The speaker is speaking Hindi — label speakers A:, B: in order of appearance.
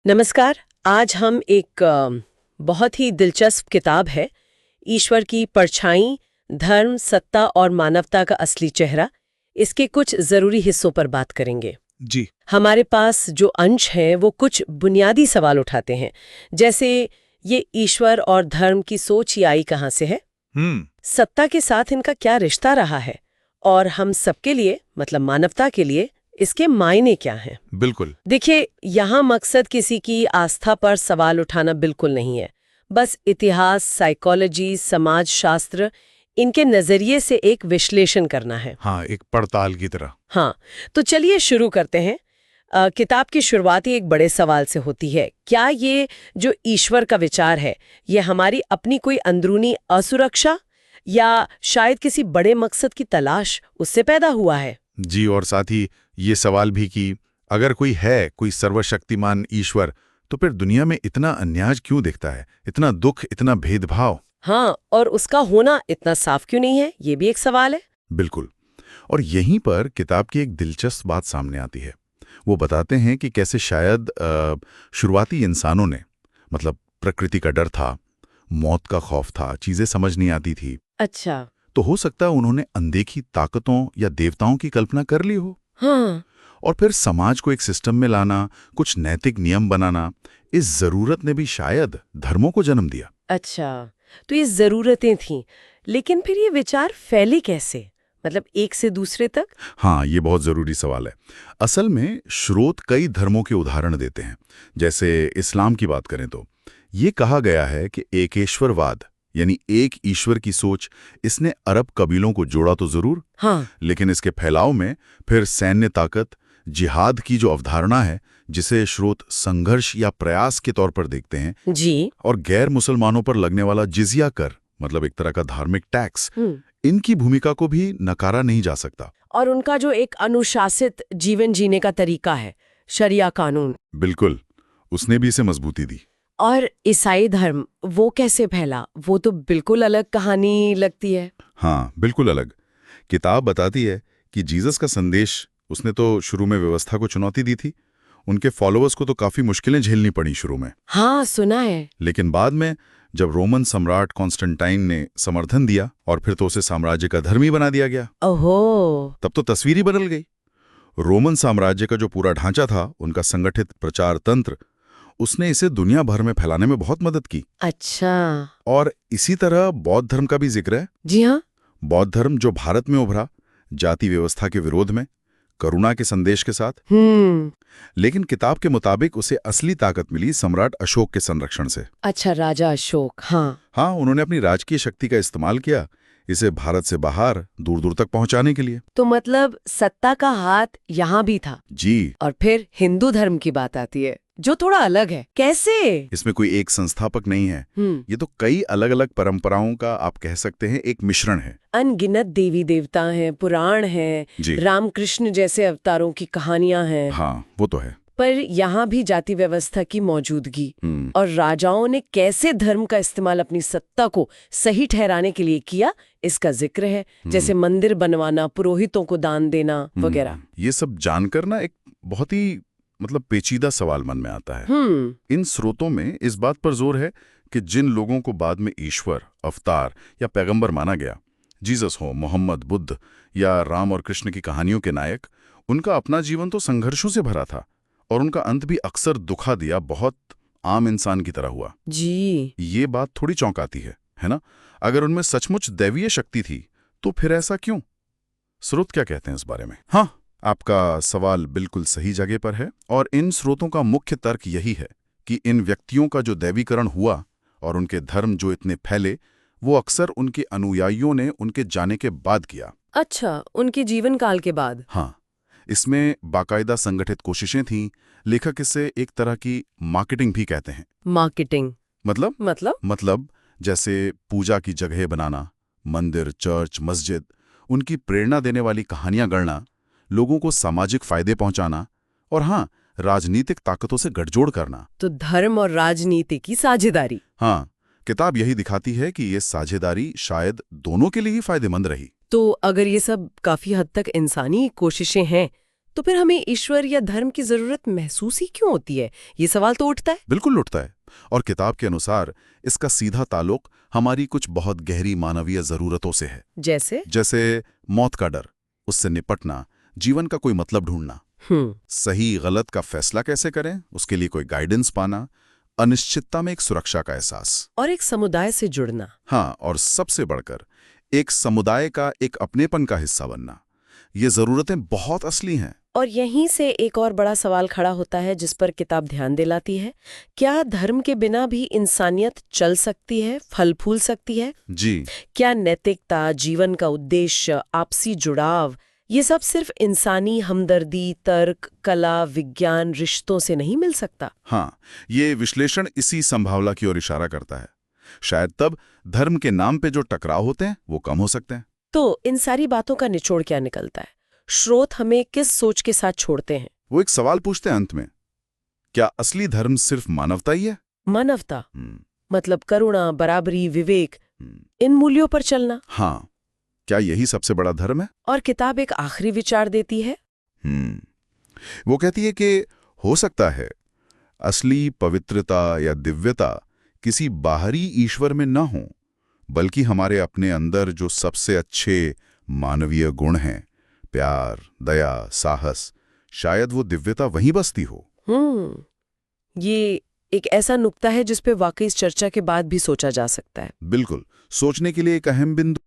A: नमस्कार। आज हम एक बहुत ही दिलचस्प किताब है, ईश्वर की परछाई, धर्म, सत्ता और मानवता का असली चेहरा, इसके कुछ जरूरी हिस्सों पर बात करेंगे।
B: जी।
A: हमारे पास जो अंश हैं वो कुछ बुनियादी सवाल उठाते हैं, जैसे ये ईश्वर और धर्म की सोच ही आई कहाँ से है, सत्ता के साथ इनका क्या रिश्ता रहा है, और हम सबके लिए मतलब मानवता के लिए इसके मायने क्या हैं।
B: बिल्कुल।
A: देखिए, यहाँ मकसद किसी की आस्था पर सवाल उठाना बिल्कुल नहीं है। बस इतिहास, साइकोलॉजी, समाज शास्त्र, इनके नजरिए से एक विश्लेषण करना है।
B: हाँ, एक पड़ताल की तरह।
A: हाँ, तो चलिए शुरू करते हैं। किताब की शुरुआत ही एक बड़े सवाल से होती है। क्या ये जो ईश्वर का विचार है, ये हमारी अपनी कोई अंदरूनी असुरक्षा या शायद किसी बड़े मकसद की तलाश उससे पैदा हुआ है?
B: जी, और साथ ही ये सवाल भी कि अगर कोई सर्वशक्तिमान ईश्वर, तो फिर दुनिया में इतना अन्याय क्यों दिखता है, इतना दुख, इतना भेदभाव।
A: हाँ, और उसका होना इतना साफ क्यों नहीं है, ये भी एक सवाल है।
B: बिल्कुल। और यहीं पर किताब की एक दिलचस्प बात सामने आती है। वो बताते हैं कि कैसे शायद शुरुआती इंसानों ने, मतलब प्रकृति का डर था, मौत का खौफ था, चीजें समझ नहीं आती थी,
A: अच्छा।
B: तो हो सकता है उन्होंने अनदेखी ताकतों या देवताओं की कल्पना कर ली हो।
A: हाँ।
B: और फिर समाज को एक सिस्टम में लाना, कुछ नैतिक नियम बनाना, इस जरूरत ने भी शायद धर्मों को जन्म दिया।
A: अच्छा, तो ये जरूरतें थीं, लेकिन फिर ये विचार फैले कैसे, मतलब एक से दूसरे तक?
B: हाँ, ये बहुत जरूरी सवाल है। असल में स्रोत कई धर्मों के उदाहरण देते हैं। जैसे इस्लाम की बात करें तो ये कहा गया है कि एकेश्वरवाद यानी एक ईश्वर की सोच, इसने अरब कबीलों को जोड़ा तो जरूर,
A: हाँ।
B: लेकिन इसके फैलाव में फिर सैन्य ताकत, जिहाद की जो अवधारणा है, जिसे स्रोत संघर्ष या प्रयास के तौर पर देखते हैं,
A: जी।
B: और गैर मुसलमानों पर लगने वाला जिजिया कर, मतलब एक तरह का धार्मिक टैक्स, इनकी भूमिका को भी नकारा नहीं जा सकता।
A: और उनका जो एक अनुशासित जीवन जीने का तरीका है, शरिया कानून।
B: बिल्कुल, उसने भी इसे मजबूती दी।
A: और ईसाई धर्म वो कैसे फैला, वो तो बिल्कुल अलग कहानी लगती है।
B: हाँ, बिल्कुल अलग। किताब बताती है कि जीसस का संदेश, उसने तो शुरू में व्यवस्था को चुनौती दी थी। उनके फॉलोअर्स को तो काफी मुश्किलें झेलनी पड़ी शुरू में।
A: हाँ, सुना है।
B: लेकिन बाद में जब रोमन सम्राट कॉन्स्टेंटाइन ने समर्थन दिया और फिर तो उसे साम्राज्य का धर्मी बना दिया गया,
A: ओहो।
B: तब तो तस्वीर ही बदल गई। रोमन साम्राज्य का जो पूरा ढांचा था, उनका संगठित प्रचार तंत्र, उसने इसे दुनिया भर में फैलाने में बहुत मदद की।
A: अच्छा।
B: और इसी तरह बौद्ध धर्म का भी जिक्र है।
A: जी हाँ।
B: बौद्ध धर्म जो भारत में उभरा, जाति व्यवस्था के विरोध में, करुणा के संदेश के साथ। लेकिन किताब के मुताबिक उसे असली ताकत मिली सम्राट अशोक के संरक्षण से।
A: अच्छा, राजा अशोक।
B: हाँ, उन्होंने अपनी राजकीय शक्ति का इस्तेमाल किया इसे भारत से बाहर दूर दूर तक पहुंचाने के लिए।
A: तो मतलब सत्ता का हाथ यहाँ भी था।
B: जी।
A: और फिर हिंदू धर्म की बात आती है, जो थोड़ा अलग है। कैसे?
B: इसमें कोई एक संस्थापक नहीं है, ये तो कई अलग अलग परंपराओं का, आप कह सकते हैं, एक मिश्रण है।
A: अनगिनत देवी देवता हैं, पुराण हैं, रामकृष्ण जैसे अवतारों की कहानियां हैं।
B: हाँ, वो तो है।
A: पर यहाँ भी जाति व्यवस्था की मौजूदगी, और राजाओं ने कैसे धर्म का इस्तेमाल अपनी सत्ता को सही ठहराने के लिए किया, इसका जिक्र है। जैसे मंदिर बनवाना, पुरोहितों को दान देना वगैरह।
B: ये सब जानकर ना एक बहुत ही पेचीदा सवाल मन में आता है। इन स्रोतों में इस बात पर जोर है कि जिन लोगों को बाद में ईश्वर, अवतार या पैगंबर माना गया, जीसस हो, मोहम्मद, बुद्ध या राम और कृष्ण की कहानियों के नायक, उनका अपना जीवन तो संघर्षों से भरा था और उनका अंत भी अक्सर दुखा दिया, बहुत आम इंसान की तरह हुआ।
A: जी।
B: ये बात थोड़ी चौंकाती है ना? अगर उनमें सचमुच दैवीय शक्ति थी तो फिर ऐसा क्यों? स्रोत क्या कहते हैं इस बारे में? हाँ, आपका सवाल बिल्कुल सही जगह पर है, और इन स्रोतों का मुख्य तर्क यही है कि इन व्यक्तियों का जो दैवीकरण हुआ और उनके धर्म जो इतने फैले, वो अक्सर उनके अनुयायियों ने उनके जाने के बाद किया।
A: अच्छा, उनके जीवन काल के बाद?
B: हाँ, इसमें बाकायदा संगठित कोशिशें थीं। लेखक इसे एक तरह की मार्केटिंग भी कहते हैं।
A: मार्केटिंग
B: मतलब जैसे पूजा की जगह बनाना, मंदिर, चर्च, मस्जिद, उनकी प्रेरणा देने वाली कहानियां गढ़ना, लोगों को सामाजिक फायदे पहुंचाना, और हाँ, राजनीतिक ताकतों से गठजोड़ करना।
A: तो धर्म और राजनीति की साझेदारी।
B: हाँ, किताब यही दिखाती है कि ये साझेदारी शायद दोनों के लिए ही फायदेमंद रही।
A: तो अगर ये सब काफी हद तक इंसानी कोशिशें हैं, तो फिर हमें ईश्वर या धर्म की जरूरत महसूस ही क्यों होती है, ये सवाल तो उठता है।
B: बिल्कुल उठता है। और किताब के अनुसार इसका सीधा ताल्लुक हमारी कुछ बहुत गहरी मानवीय जरूरतों से है। जैसे मौत का डर, उससे निपटना, जीवन का कोई मतलब ढूंढना, सही गलत का फैसला कैसे करें उसके लिए कोई गाइडेंस पाना, अनिश्चितता में एक सुरक्षा का एहसास,
A: और एक समुदाय से जुड़ना।
B: हाँ, और सबसे बढ़कर एक समुदाय का, एक अपनेपन का हिस्सा बनना। ये जरूरतें बहुत असली हैं।
A: और यहीं से एक और बड़ा सवाल खड़ा होता है जिस पर किताब ध्यान दिलाती है, क्या धर्म के बिना भी इंसानियत चल सकती है, फल फूल सकती है?
B: जी।
A: क्या नैतिकता, जीवन का उद्देश्य, आपसी जुड़ाव, ये सब सिर्फ इंसानी हमदर्दी, तर्क, कला, विज्ञान, रिश्तों से नहीं मिल सकता?
B: हाँ, ये विश्लेषण इसी संभावना की ओर इशारा करता है। शायद तब धर्म के नाम पे जो टकराव होते हैं वो कम हो सकते हैं।
A: तो इन सारी बातों का निचोड़ क्या निकलता है? स्रोत हमें किस सोच के साथ छोड़ते हैं?
B: वो एक सवाल पूछते हैं अंत में, क्या असली धर्म सिर्फ मानवता ही है?
A: मानवता मतलब करुणा, बराबरी, विवेक, इन मूल्यों पर चलना।
B: हाँ, क्या यही सबसे बड़ा धर्म है?
A: और किताब एक आखिरी विचार देती है।
B: वो कहती है कि हो सकता है असली पवित्रता या दिव्यता किसी बाहरी ईश्वर में न हो, बल्कि हमारे अपने अंदर जो सबसे अच्छे मानवीय गुण हैं, प्यार, दया, साहस, शायद वो दिव्यता वहीं बसती हो।
A: ये एक ऐसा नुक्ता है जिस पे वाकई इस चर्चा के बाद भी सोचा जा सकता है।
B: बिल्कुल, सोचने के लिए एक अहम बिंदु